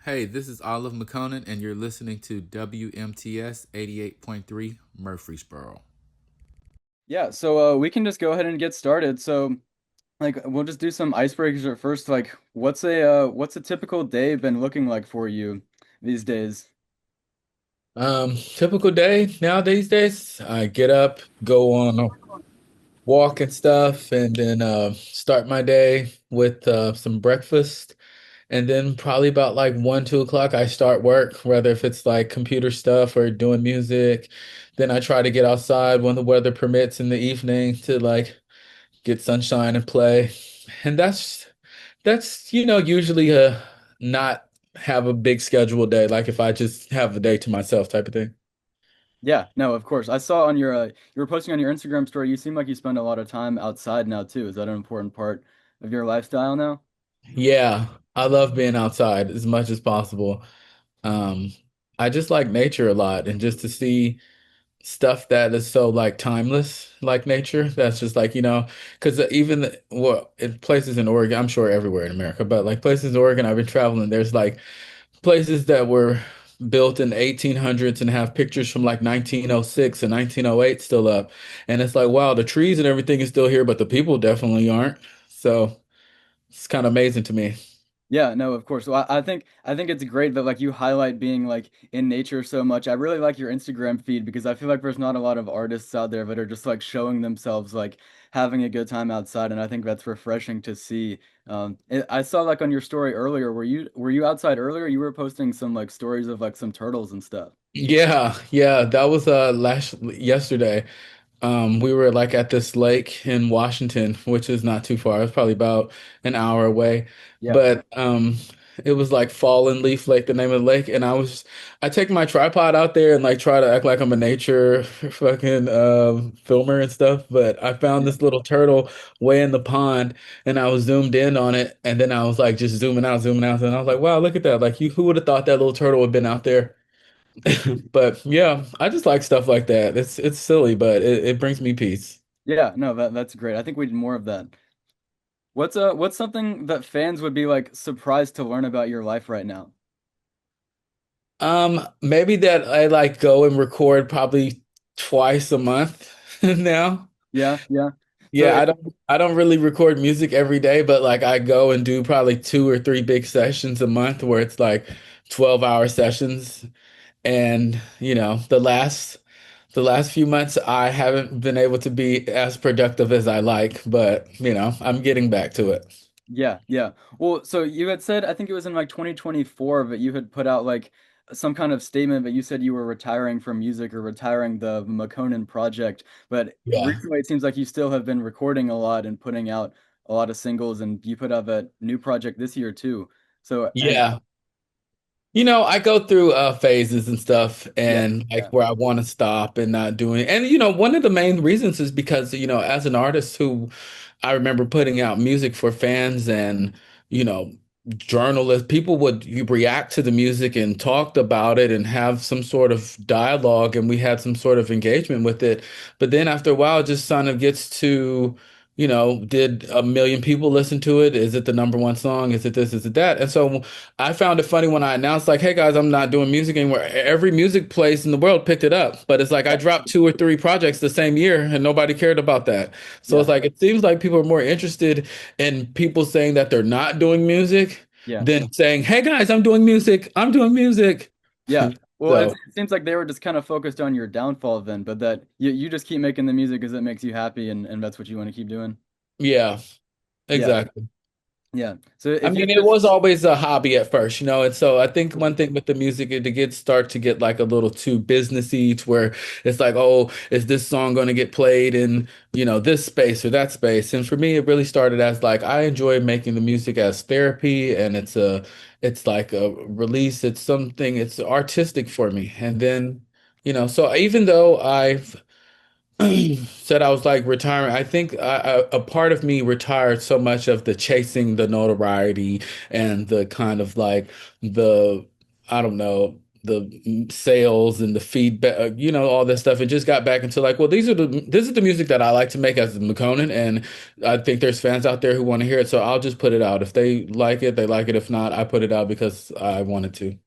Hey, this is ILoveMakonnen, and you're listening to WMTS 88.3 Murfreesboro. Yeah, so we can just go ahead and get started. We'll just do some icebreakers at first. What's a typical day been looking like for you these days? Typical day now these days, I get up, go on a walk and stuff, and then start my day with some breakfast. And then probably about like 1, 2 o'clock, I start work, whether if it's like computer stuff or doing music. Then I try to get outside when the weather permits in the evening to like get sunshine and play. And that's usually a not have a big scheduled day, like if I just have a day to myself type of thing. Yeah, no, of course. I saw on your you were posting on your Instagram story. You seem like you spend a lot of time outside now too. Is that an important part of your lifestyle now? Yeah, I love being outside as much as possible. Um, I just like nature a lot and just to see stuff that is so like timeless, like nature. That's just like, because in places in Oregon, I'm sure everywhere in America, but like places in Oregon, I've been traveling, there's like places that were built in 1800s and have pictures from like 1906 and 1908 still up. And it's like, wow, the trees and everything is still here, but the people definitely aren't. So it's kind of amazing to me. Yeah, no, of course. I think it's great that like you highlight being like in nature so much. I really like your Instagram feed because I feel like there's not a lot of artists out there that are just like showing themselves like having a good time outside, and I think that's refreshing to see. I saw like on your story earlier, were you outside earlier? You were posting some like stories of like some turtles and stuff. Yeah, yeah, that was last yesterday. We were like at this lake in Washington, which is not too far. It's probably about an hour away. Yeah. But it was like Fallen Leaf Lake, the name of the lake. And I take my tripod out there and like try to act like I'm a nature fucking filmer and stuff. But I found Yeah. this little turtle way in the pond and I was zoomed in on it. And then I was like just zooming out, zooming out. And I was like, wow, look at that. Like who would have thought that little turtle would have been out there? But yeah, I just like stuff like that. It's silly, but it brings me peace. Yeah, no, that's great. I think we need more of that. What's something that fans would be like surprised to learn about your life right now? Maybe that I like go and record probably twice a month now. Yeah, yeah. So Yeah, I don't really record music every day, but like I go and do probably 2 or 3 big sessions a month where it's like 12-hour sessions. And the last few months I haven't been able to be as productive as I like, but I'm getting back to it. yeah, yeah. Well, so you had said, I think it was in like 2024, that you had put out like some kind of statement, but you said you were retiring from music or retiring the Makonnen project. But Yeah. recently, it seems like you still have been recording a lot and putting out a lot of singles, and you put out a new project this year too. So, Yeah. I go through phases and stuff yeah, and like yeah, where I want to stop and not doing. And one of the main reasons is because, as an artist who I remember putting out music for fans and, you know, journalists, people would you react to the music and talked about it and have some sort of dialogue and we had some sort of engagement with it. But then after a while it just kind of gets to did a million people listen to it? Is it the number one song? Is it this? Is it that? And so I found it funny when I announced, like, hey guys, I'm not doing music anymore. Every music place in the world picked it up. But it's like I yeah, dropped 2 or 3 projects the same year and nobody cared about that. So yeah, it's like it seems like people are more interested in people saying that they're not doing music yeah. than saying, hey guys, I'm doing music. I'm doing music. Yeah. Well, So it seems like they were just kind of focused on your downfall then, but that you just keep making the music because it makes you happy, and that's what you want to keep doing. yeah, Yeah. exactly. Yeah. So I if you mean, it just was always a hobby at first, and so I think one thing with the music is start to get like a little too businessy to where it's like, oh, is this song going to get played in, this space or that space? And for me, it really started as like I enjoy making the music as therapy and it's like a release, it's something, it's artistic for me. And then, so even though I've said I was like retiring. I think a part of me retired so much of the chasing the notoriety and the kind of like the, I don't know, the sales and the feedback, all this stuff, and just got back into like, well, this is the music that I like to make as Makonnen, and I think there's fans out there who want to hear it, so I'll just put it out. If they like it, they like it. If not, I put it out because I wanted to.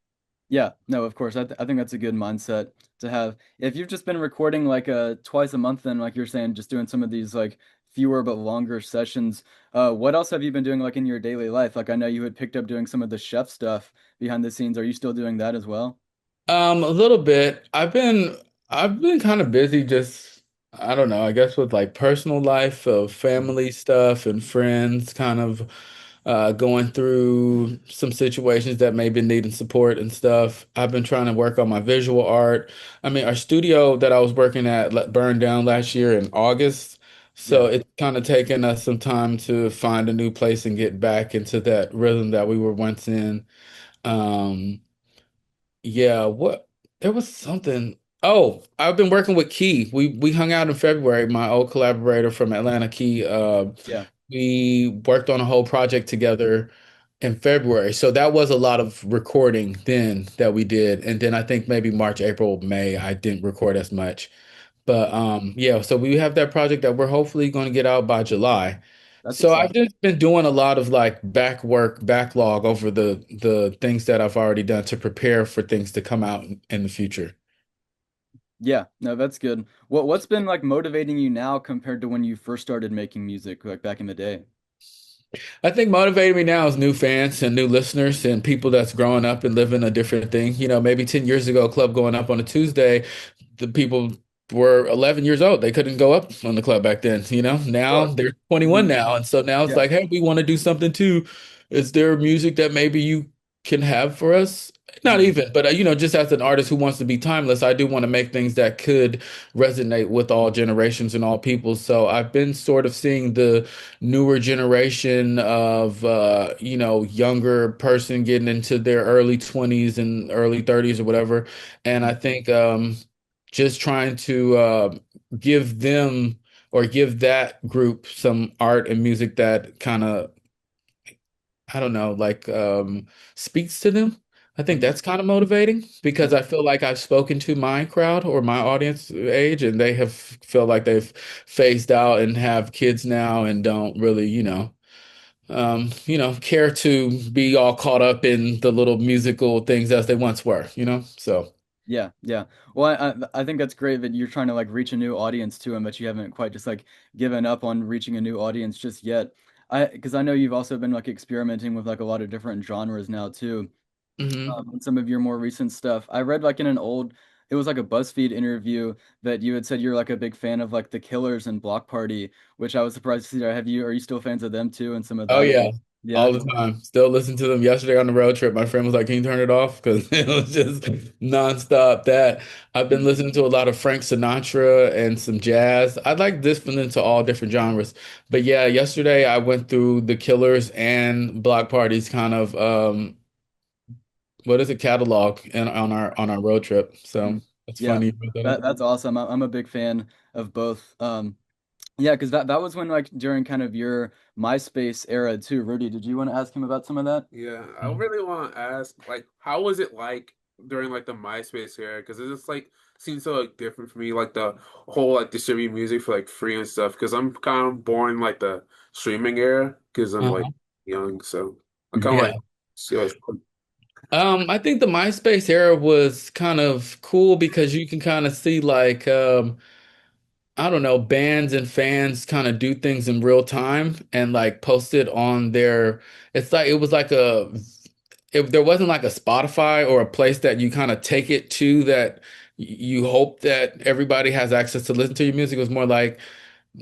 Yeah, no, of course. I think that's a good mindset to have. If you've just been recording like twice a month, then like you're saying, just doing some of these like fewer but longer sessions. What else have you been doing like in your daily life? Like I know you had picked up doing some of the chef stuff behind the scenes. Are you still doing that as well? A little bit. I've been kind of busy just I don't know, I guess with like personal life of family stuff and friends kind of going through some situations that may be needing support and stuff. I've been trying to work on my visual art. I mean, our studio that I was working at burned down last year in August. So Yeah, it's kind of taken us some time to find a new place and get back into that rhythm that we were once in. Um, yeah, what there was something. Oh, I've been working with Key. We hung out in February, my old collaborator from Atlanta, Key. yeah, We worked on a whole project together in February. So that was a lot of recording then that we did. And then I think maybe March, April, May, I didn't record as much. But yeah, so we have that project that we're hopefully going to get out by July. that's So I've exciting. just been doing a lot of like back work, backlog over the things that I've already done to prepare for things to come out in the future. Yeah, no, that's good. What's been like motivating you now compared to when you first started making music, like back in the day? I think motivating me now is new fans and new listeners and people that's growing up and living a different thing. Maybe 10 years ago, club going up on a Tuesday, the people were 11 years old. They couldn't go up on the club back then. Now Sure. they're 21 Hmm. now. And so now it's Yeah. like, hey, we want to do something too. Is there music that maybe you can have for us? Not Hmm. even, but just as an artist who wants to be timeless, I do want to make things that could resonate with all generations and all people. So I've been sort of seeing the newer generation of younger person getting into their early 20s and early 30s or whatever, and I think just trying to give them or give that group some art and music that kind of, I don't know, like speaks to them. I think Hmm. that's kind of motivating because Yeah. I feel like I've spoken to my crowd or my audience age, and they have feel like they've phased out and have kids now and don't really, care to be all caught up in the little musical things as they once were. So, Yeah, yeah. Well, I think that's great that you're trying to like reach a new audience too, and but you haven't quite just like given up on reaching a new audience just yet. Because I know you've also been like experimenting with like a lot of different genres now too. mhm. In some of your more recent stuff, I read like in an old, it was like a BuzzFeed interview that you had said you're like a big fan of like the Killers and Block Party, which I was surprised to see. Are you still fans of them too and some of Oh that yeah, stuff? Yeah. all the time. Still listen to them. Yesterday on the road trip, my friend was like, "Can you turn it off?" Because it was just nonstop. That I've been listening to a lot of Frank Sinatra and some jazz. I like listening into all different genres. But yeah, yesterday I went through the Killers and Block Parties kind of what is it, catalog and on our road trip. So Mhm. it's Yeah, funny you brought that up. that's awesome. I'm a big fan of both. Yeah, because that was when like during kind of your MySpace era too. Rudy, did you want to ask him about some of that? Yeah, I really want to ask, like, how was it like during like the MySpace era? Because it just like seems so like different for me, like the whole like distribute music for like free and stuff. Because I'm kind of born like the streaming era because I'm like Uh-huh. young, so I kind of Yeah. like see like I think the MySpace era was kind of cool because you can kind of see like I don't know, bands and fans kind of do things in real time and like post it on their, it's like it was like there wasn't like a Spotify or a place that you kind of take it to that you hope that everybody has access to listen to your music. It was more like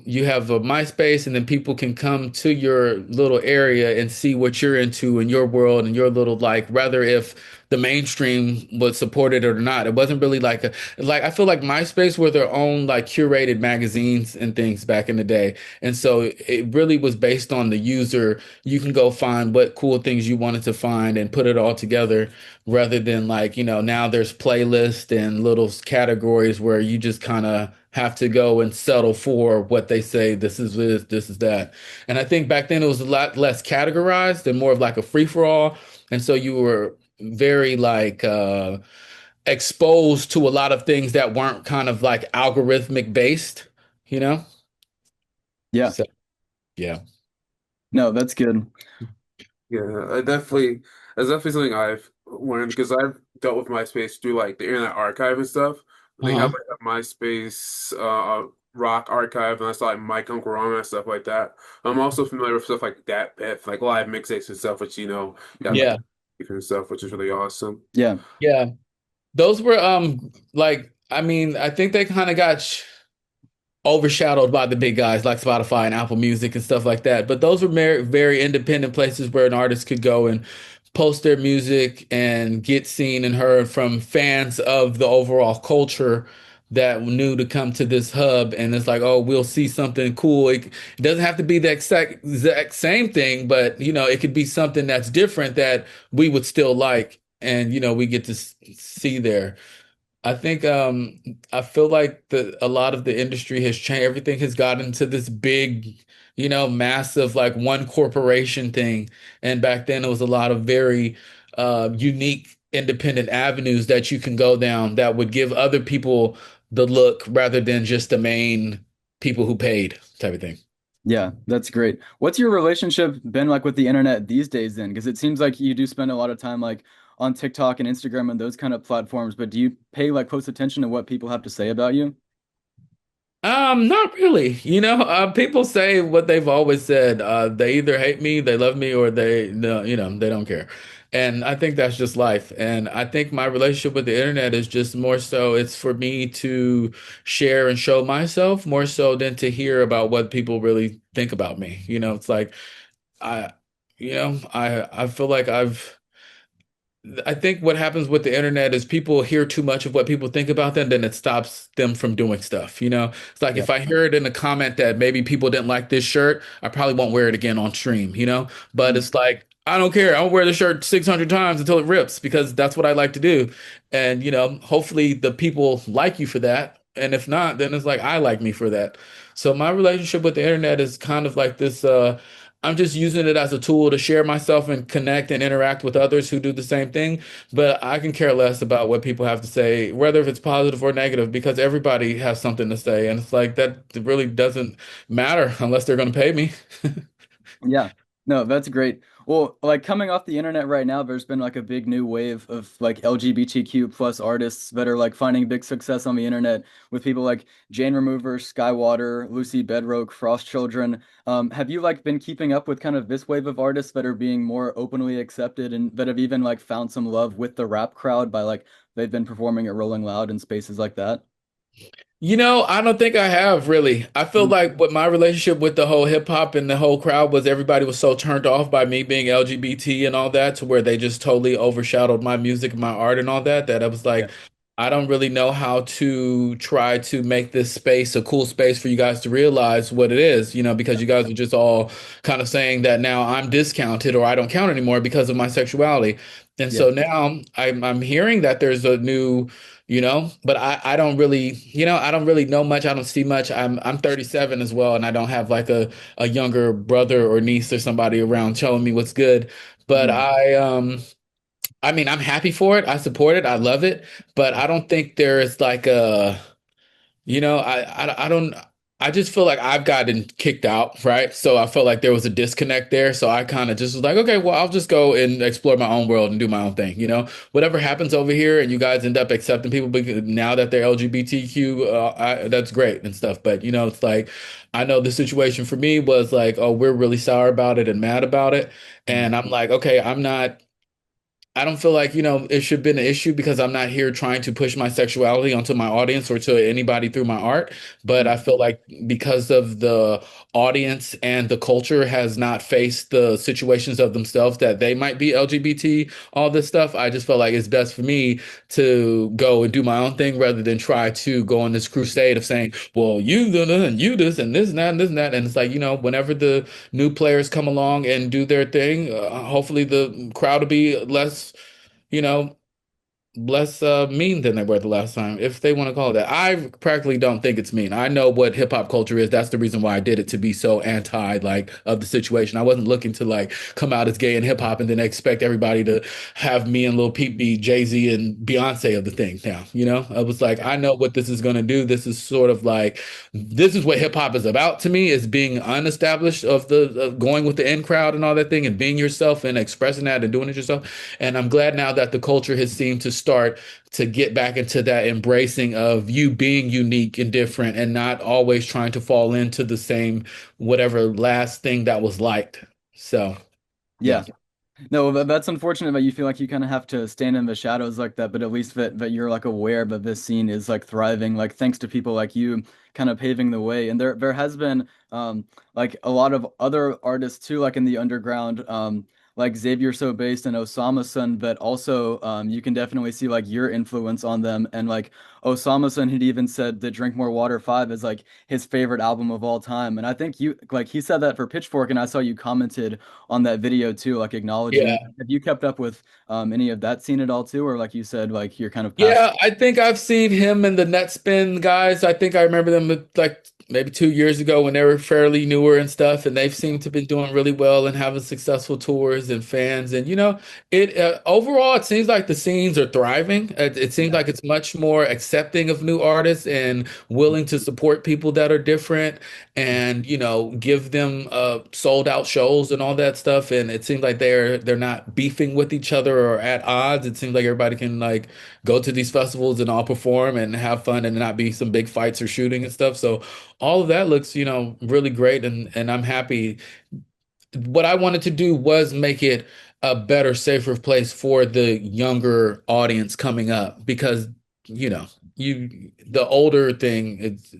you have a MySpace, and then people can come to your little area and see what you're into in your world and your little like, rather if the mainstream would support it or not. It wasn't really like I feel like MySpace were their own like curated magazines and things back in the day. And so it really was based on the user. You can go find what cool things you wanted to find and put it all together rather than like, now there's playlists and little categories where you just kind of have to go and settle for what they say. This is this is that. And I think back then it was a lot less categorized and more of like a free for all. And so you were very like exposed to a lot of things that weren't kind of like algorithmic based, you know? Yeah. So yeah. No, that's good. Yeah, that's definitely something I've learned because I've dealt with MySpace through like the Internet Archive and stuff. And they have Uh-huh. like a MySpace rock archive, and I saw like Mike Uncle Ron and stuff like that. I'm also familiar with stuff like that, Beth, like live mixtapes and stuff, which you have like Yeah. different stuff, which is really awesome. Yeah. Yeah. Those were like I mean, I think they kind of got overshadowed by the big guys like Spotify and Apple Music and stuff like that. But those were very, very independent places where an artist could go and post their music and get seen and heard from fans of the overall culture that knew to come to this hub. And it's like, oh, we'll see something cool. It doesn't have to be the exact same thing, but it could be something that's different that we would still like. And we get to see there. I think I feel like a lot of the industry has changed. Everything has gotten to this big, massive like one corporation thing. And back then it was a lot of very unique independent avenues that you can go down that would give other people the look rather than just the main people who paid type of thing. Yeah, that's great. What's your relationship been like with the internet these days then? Because it seems like you do spend a lot of time like on TikTok and Instagram and those kind of platforms, but do you pay like close attention to what people have to say about you? Not really. People say what they've always said. They either hate me, they love me, or they, no, they don't care. And I think that's just life. And I think my relationship with the internet is just more so it's for me to share and show myself more so than to hear about what people really think about me. It's like I, I feel like I think what happens with the internet is people hear too much of what people think about them, then it stops them from doing stuff. It's like Yeah. if I hear it in a comment that maybe people didn't like this shirt, I probably won't wear it again on stream. But Mm. it's like, I don't care. I'll wear the shirt 600 times until it rips because that's what I like to do. And, hopefully the people like you for that. And if not, then it's like, I like me for that. So my relationship with the internet is kind of like this, I'm just using it as a tool to share myself and connect and interact with others who do the same thing. But I can care less about what people have to say, whether if it's positive or negative, because everybody has something to say. And it's like that really doesn't matter unless they're going to pay me. Yeah. No, that's great. Well, like coming off the internet right now, there's been like a big new wave of like LGBTQ plus artists that are like finding big success on the internet with people like Jane Remover, Skaiwater, Lucy Bedroque, Frost Children. Have you like been keeping up with kind of this wave of artists that are being more openly accepted and that have even like found some love with the rap crowd by like they've been performing at Rolling Loud and spaces like that? I don't think I have really. I feel Mm. like what my relationship with the whole hip hop and the whole crowd was everybody was so turned off by me being LGBT and all that to where they just totally overshadowed my music and my art and all that, that I was Yeah. like, I don't really know how to try to make this space a cool space for you guys to realize what it is, because you guys are just all kind of saying that now I'm discounted or I don't count anymore because of my sexuality. And Yeah. so now I'm hearing that there's a new but I don't really I don't really know much. I don't see much. I'm 37 as well, and I don't have like a younger brother or niece or somebody around telling me what's good. But Mm. I mean, I'm happy for it. I support it. I love it. But I don't think there is like a I don't, I just feel like I've gotten kicked out, right? So I felt like there was a disconnect there. So I kind of just was like, okay, well, I'll just go and explore my own world and do my own thing. Whatever happens over here and you guys end up accepting people because now that they're LGBTQ, that's great and stuff. But, it's like, I know the situation for me was like, oh, we're really sour about it and mad about it. Mm. And I'm like, okay, I don't feel like, it should be an issue because I'm not here trying to push my sexuality onto my audience or to anybody through my art. But Mm. I feel like because of the audience and the culture has not faced the situations of themselves that they might be LGBT, all this stuff, I just felt like it's best for me to go and do my own thing rather than try to go on this crusade of saying, well, you and you this and this and that and this and that. And it's like, whenever the new players come along and do their thing, hopefully the crowd will be less, you know, less mean than they were the last time, if they want to call it that. I practically don't think it's mean. I know what hip hop culture is. That's the reason why I did it, to be so anti like of the situation. I wasn't looking to like come out as gay in hip hop and then expect everybody to have me and Lil Peep be Jay-Z and Beyonce of the thing now. I was like, I know what this is going to do. This is sort of like, this is what hip hop is about to me, is being unestablished of the going with the in crowd and all that thing and being yourself and expressing that and doing it yourself. And I'm glad now that the culture has seemed to start to get back into that embracing of you being unique and different and not always trying to fall into the same whatever last thing that was liked. So, yeah. Yeah. No, that's unfortunate that you feel like you kind of have to stand in the shadows like that, but at least that you're like aware that this scene is like thriving, like thanks to people like you kind of paving the way. And there has been like a lot of other artists too, like in the underground, like Xavier So Based and OsamaSon, but also you can definitely see like your influence on them. And like OsamaSon had even said that Drink More Water 5 is like his favorite album of all time. And I think you like he said that for Pitchfork, and I saw you commented on that video too, like acknowledging. Yeah. Have you kept up with any of that scene at all too, or like you said, like you're kind of past? Yeah, I think I've seen him and the Nettspend guys. I think I remember them like maybe 2 years ago when they were fairly newer and stuff, and they've seemed to be doing really well and having successful tours and fans. And it overall it seems like the scenes are thriving. It seems Yeah. like it's much more accepting of new artists and willing to support people that are different and give them sold out shows and all that stuff. And it seems like they're not beefing with each other or at odds. It seems like everybody can like go to these festivals and all perform and have fun and not be some big fights or shooting and stuff. So all of that looks, really great, and I'm happy. What I wanted to do was make it a better, safer place for the younger audience coming up because, you know, the older thing, it's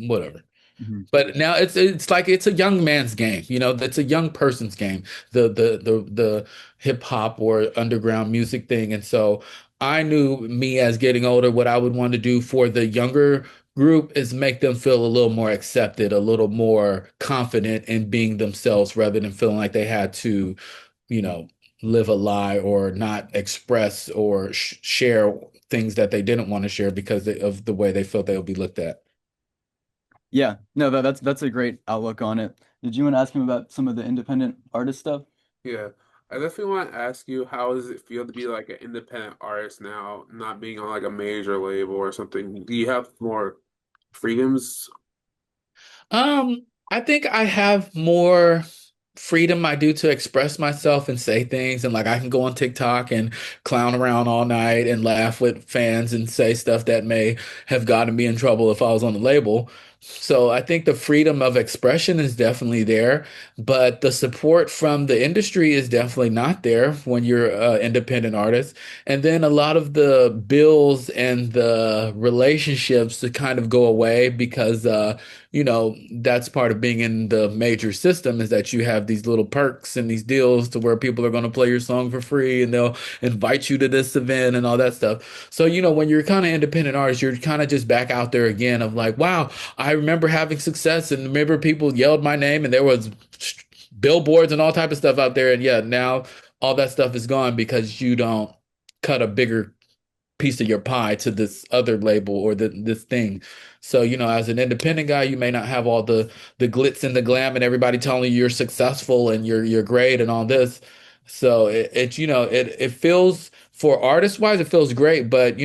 whatever. Mhm. But now it's like it's a young man's game, it's a young person's game, the hip hop or underground music thing. And so I knew me as getting older, what I would want to do for the younger group is make them feel a little more accepted, a little more confident in being themselves rather than feeling like they had to, you know, live a lie or not express or share things that they didn't want to share because of the way they felt they would be looked at. Yeah, no, that's a great outlook on it. Did you want to ask him about some of the independent artist stuff? Yeah. I definitely want to ask you, how does it feel to be like an independent artist now, not being on like a major label or something? Do you have more freedoms? I think I have more freedom I do to express myself and say things, and like I can go on TikTok and clown around all night and laugh with fans and say stuff that may have gotten me in trouble if I was on the label. So I think the freedom of expression is definitely there, but the support from the industry is definitely not there when you're an independent artist. And then a lot of the bills and the relationships to kind of go away because that's part of being in the major system, is that you have these little perks and these deals to where people are going to play your song for free and they'll invite you to this event and all that stuff. So, when you're kind of independent artist, you're kind of just back out there again of like, wow, I remember having success and remember people yelled my name and there was billboards and all type of stuff out there. And yeah, now all that stuff is gone because you don't cut a bigger piece of your pie to this other label or this thing. So, as an independent guy, you may not have all the glitz and the glam and everybody telling you you're successful and you're great and all this. So it feels, for artist wise, it feels great, but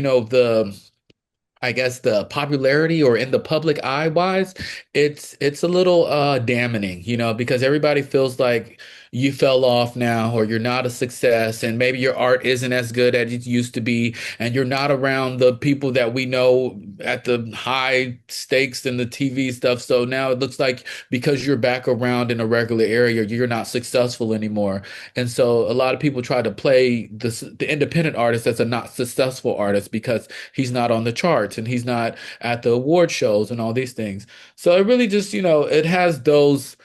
I guess the popularity or in the public eye wise, it's a little damning, because everybody feels like you fell off now or you're not a success and maybe your art isn't as good as it used to be and you're not around the people that we know at the high stakes and the TV stuff. So now it looks like because you're back around in a regular area, you're not successful anymore. And so a lot of people try to play the independent artist as a not successful artist because he's not on the charts and he's not at the award shows and all these things. So it really just, it has those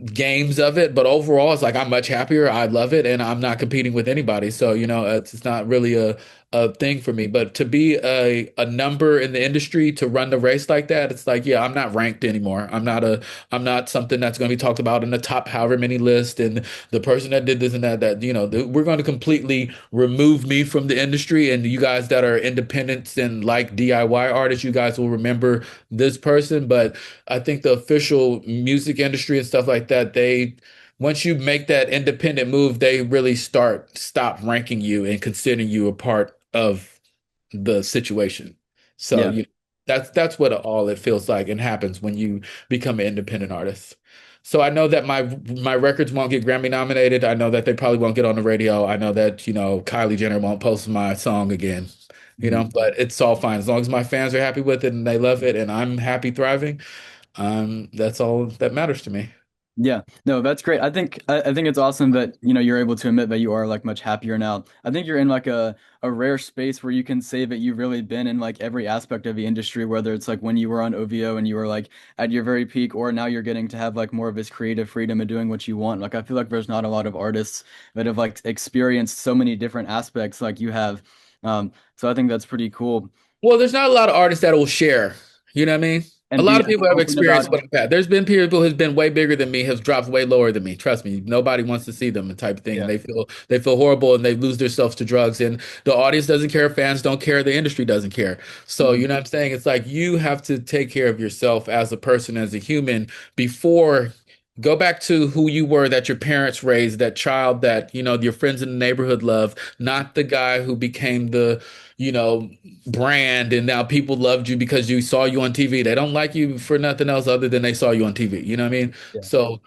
games of it, but overall, it's like I'm much happier. I love it, and I'm not competing with anybody. So, it's not really a thing for me. But to be a number in the industry to run the race like that, it's like, yeah, I'm not ranked anymore. I'm not something that's going to be talked about in the top however many list. And the person that did this and that, we're going to completely remove me from the industry. And you guys that are independents and like DIY artists, you guys will remember this person. But I think the official music industry and stuff like that, once you make that independent move, they really stop ranking you and considering you a part of the situation. So Yeah. that's what all it feels like and happens when you become an independent artist. So I know that my records won't get Grammy nominated. I know that they probably won't get on the radio. I know that, Kylie Jenner won't post my song again. Mhm. But it's all fine as long as my fans are happy with it and they love it and I'm happy thriving. That's all that matters to me. Yeah, no, that's great. I think it's awesome that you're able to admit that you are like much happier now. I think you're in like a rare space where you can say that you've really been in like every aspect of the industry, whether it's like when you were on OVO and you were like at your very peak, or now you're getting to have like more of this creative freedom and doing what you want. Like I feel like there's not a lot of artists that have like experienced so many different aspects like you have. So I think that's pretty cool. Well, there's not a lot of artists that will share. You know what I mean? A And lot be of people have open about experienced what I've had. There's been people who's been way bigger than me, has dropped way lower than me. Trust me, nobody wants to see them and type of thing. And yeah. they feel horrible and they lose themselves to drugs. And the audience doesn't care, fans don't care, the industry doesn't care. So Mhm. you know what I'm saying? It's like you have to take care of yourself as a person, as a human, before go back to who you were that your parents raised, that child that, your friends in the neighborhood love, not the guy who became the, you know, brand and now people loved you because you saw you on TV. They don't like you for nothing else other than they saw you on TV. You know what I mean? Yeah. So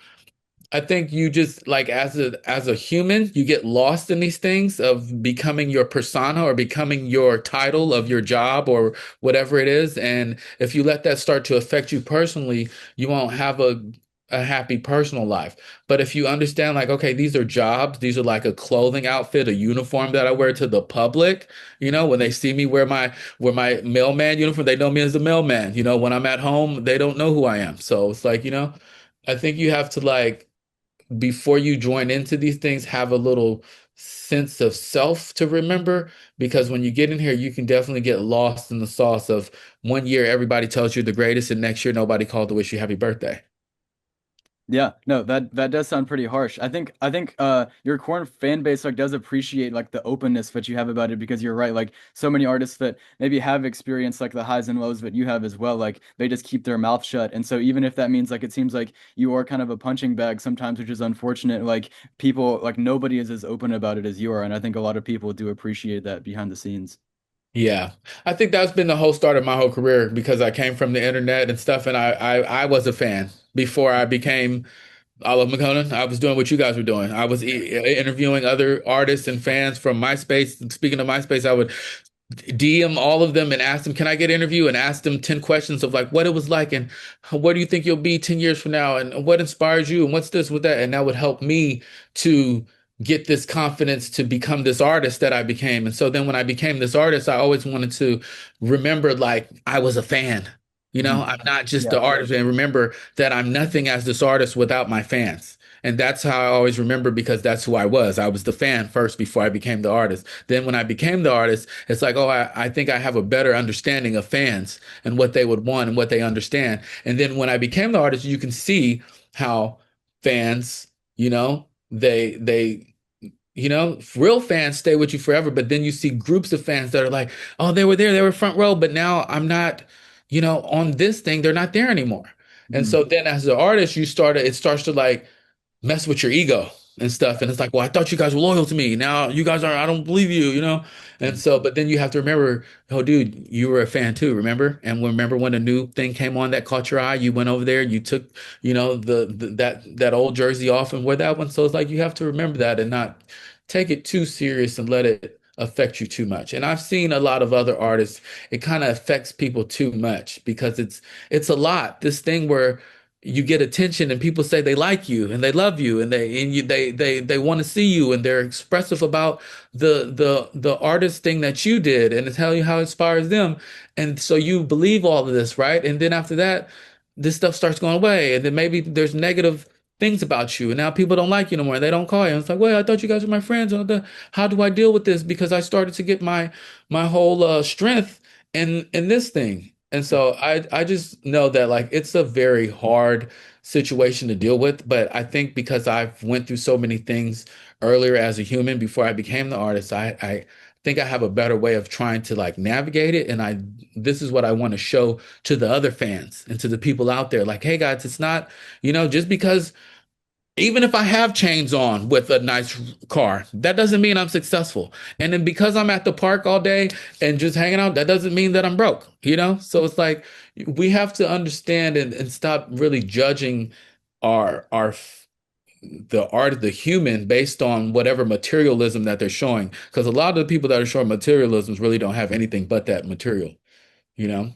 I think you just like as a human, you get lost in these things of becoming your persona or becoming your title of your job or whatever it is. And if you let that start to affect you personally, you won't have a happy personal life. But if you understand, like, okay, these are jobs, these are like a clothing outfit, a uniform that I wear to the public, when they see me wear my mailman uniform, they know me as the mailman. When I'm at home, they don't know who I am. So it's like, I think you have to like before you join into these things, have a little sense of self to remember. Because when you get in here, you can definitely get lost in the sauce of one year everybody tells you the greatest, and next year nobody called to wish you happy birthday. Yeah, no, that does sound pretty harsh. I think your core fan base like does appreciate like the openness that you have about it, because you're right, like so many artists that maybe have experienced like the highs and lows that you have as well, like they just keep their mouth shut. And so even if that means like it seems like you are kind of a punching bag sometimes, which is unfortunate, like people like nobody is as open about it as you are, and I think a lot of people do appreciate that behind the scenes. Yeah, I think that's been the whole start of my whole career because I came from the internet and stuff, and I was a fan before I became ILoveMakonnen. I was doing what you guys were doing. I was interviewing other artists and fans from MySpace. And speaking of MySpace, I would DM all of them and ask them, can I get an interview? And ask them 10 questions of like what it was like and where do you think you'll be 10 years from now? And what inspires you? And what's this with that? And that would help me to get this confidence to become this artist that I became. And so then when I became this artist, I always wanted to remember like I was a fan. Mhm. I'm not just Yeah. the artist, and remember that I'm nothing as this artist without my fans. And that's how I always remember because that's who I was. I was the fan first before I became the artist. Then when I became the artist, it's like, oh, I think I have a better understanding of fans and what they would want and what they understand. And then when I became the artist, you can see how fans, real fans stay with you forever. But then you see groups of fans that are like, oh, they were there, they were front row, but now I'm not, on this thing, they're not there anymore. And Mhm. so then as an artist, it starts to like mess with your ego and stuff. And it's like, well, I thought you guys were loyal to me. Now you guys are, I don't believe you. And so, but then you have to remember, oh, dude, you were a fan too, remember? And remember when a new thing came on that caught your eye, you went over there, you took, that old jersey off and wore that one. So it's like you have to remember that and not take it too serious and let it affect you too much. And I've seen a lot of other artists, it kind of affects people too much because it's a lot. This thing where you get attention and people say they like you and they love you and they want to see you and they're expressive about the artist thing that you did and to tell you how it inspires them. And so you believe all of this, right? And then after that, this stuff starts going away. And then maybe there's negative things about you, and now people don't like you no more. They don't call you. And it's like, well, I thought you guys were my friends. How do I deal with this? Because I started to get my whole strength in this thing. And so I just know that like it's a very hard situation to deal with. But I think because I've went through so many things earlier as a human before I became the artist, I think I have a better way of trying to like navigate it. And this is what I want to show to the other fans and to the people out there. Like, hey guys, it's not, just because even if I have chains on with a nice car, that doesn't mean I'm successful. And then because I'm at the park all day and just hanging out, that doesn't mean that I'm broke. So it's like we have to understand and stop really judging our the art of the human based on whatever materialism that they're showing. Because a lot of the people that are showing materialisms really don't have anything but that material, you know?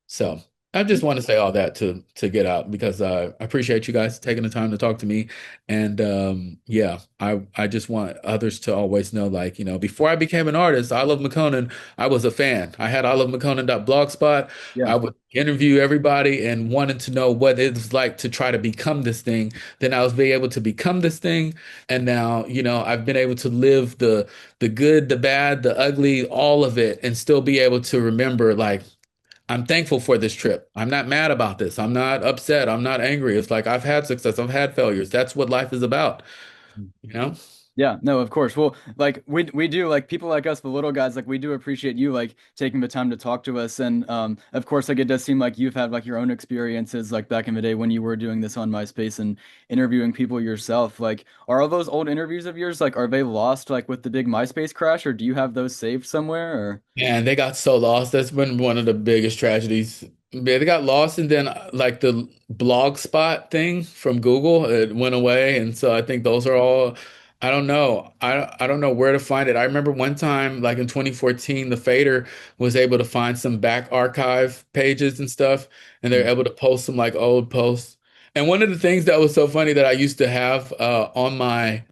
So I just want to say all that to get out because I appreciate you guys taking the time to talk to me. And yeah, I just want others to always know, like, before I became an artist, I Love Makonnen, I was a fan. I had ILoveMakonnen.blogspot. Yeah. I would interview everybody and wanted to know what it's like to try to become this thing. Then I was be able to become this thing. And now, I've been able to live the good, the bad, the ugly, all of it, and still be able to remember like I'm thankful for this trip. I'm not mad about this. I'm not upset. I'm not angry. It's like I've had success. I've had failures. That's what life is about, you know? Yeah, no, of course. Well, like we do like people like us, the little guys, like we do appreciate you like taking the time to talk to us. And of course, like it does seem like you've had like your own experiences like back in the day when you were doing this on MySpace and interviewing people yourself. Like, are all those old interviews of yours like are they lost like with the big MySpace crash, or do you have those saved somewhere? Or And they got so lost. That's been one of the biggest tragedies. Yeah, they got lost, and then like the blog spot thing from Google, it went away. And so I think those are all, I don't know. I don't know where to find it. I remember one time, like in 2014, the Fader was able to find some back archive pages and stuff, and they're able to post some like old posts. And one of the things that was so funny that I used to have on my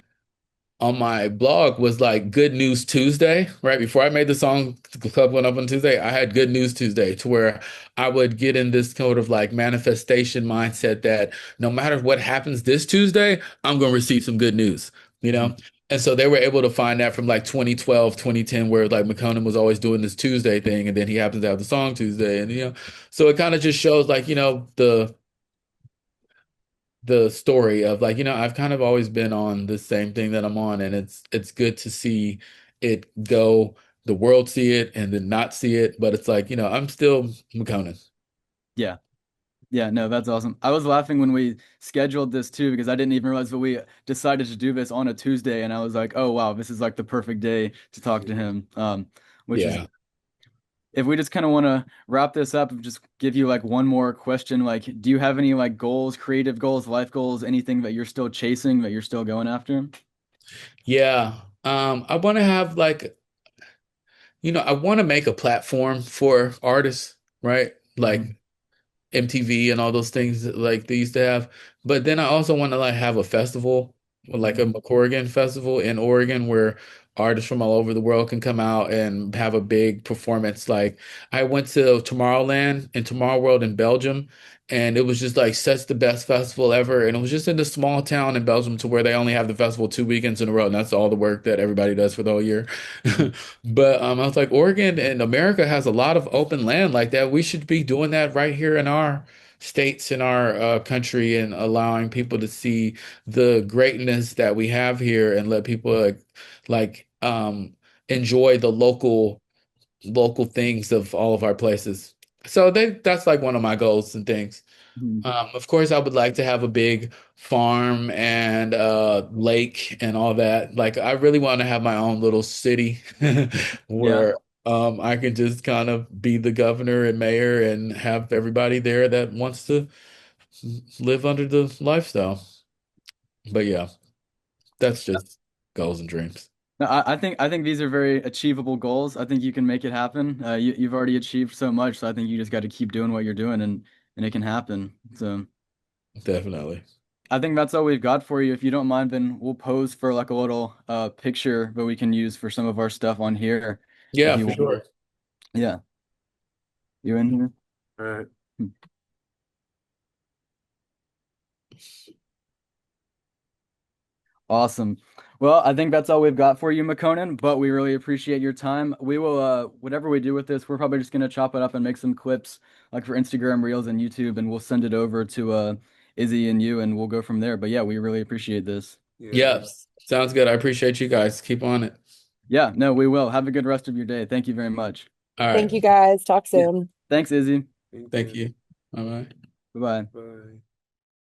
blog was like Good News Tuesday, right? Before I made the song Club Went Up on Tuesday, I had Good News Tuesday to where I would get in this kind of like manifestation mindset that no matter what happens this Tuesday, I'm going to receive some good news, you know? And so they were able to find that from like 2012, 2010, where like Makonnen was always doing this Tuesday thing. And then he happens to have the song Tuesday. And, so it kind of just shows like, the story of like, I've kind of always been on the same thing that I'm on, and it's good to see it go, the world see it and then not see it, but it's like, I'm still Makonnen. yeah. Yeah, no, that's awesome. I was laughing when we scheduled this too because I didn't even realize that we decided to do this on a Tuesday, and I was like, "Oh wow, this is like the perfect day to talk to him." Which is Yeah. if we just kind of want to wrap this up, just give you like one more question. Like, do you have any like goals, creative goals, life goals, anything that you're still chasing, that you're still going after? Yeah. I want to have like, I want to make a platform for artists, right? Like Hmm. MTV and all those things that, like they used to have. But then I also want to like have a festival, like a McCorrigan festival in Oregon, where artists from all over the world can come out and have a big performance. Like I went to Tomorrowland and Tomorrow World in Belgium, and it was just like such the best festival ever. And it was just in this small town in Belgium to where they only have the festival 2 weekends in a row, and that's all the work that everybody does for the whole year. Hmm. But I was like, Oregon and America has a lot of open land like that. We should be doing that right here in our states, in our country, and allowing people to see the greatness that we have here, and let people like enjoy the local things of all of our places. So that's like one of my goals and things. Hmm. Of course, I would like to have a big farm and lake and all that. Like, I really want to have my own little city Yeah. where I can just kind of be the governor and mayor and have everybody there that wants to live under the lifestyle. But yeah, that's just goals and dreams. No, I think these are very achievable goals. I think you can make it happen. You've already achieved so much, so I think you just got to keep doing what you're doing, and it can happen. So. Definitely. I think that's all we've got for you. If you don't mind, then we'll pose for like a little picture that we can use for some of our stuff on here if Yeah, you for want. sure. Yeah. You in here? All right. Hmm. Awesome. Well, I think that's all we've got for you, Makonnen, but we really appreciate your time. We will, whatever we do with this, we're probably just gonna chop it up and make some clips like for Instagram Reels and YouTube, and we'll send it over to Izzy and you, and we'll go from there. But yeah, we really appreciate this. Yeah. Yep. Sounds good. I appreciate you guys. Keep on it. Yeah, no, we will. Have a good rest of your day. Thank you very much. All Thank right. you guys. Talk Yeah. soon. Thanks, Izzy. Thank Thank you. you. Bye bye. Bye-bye. Bye.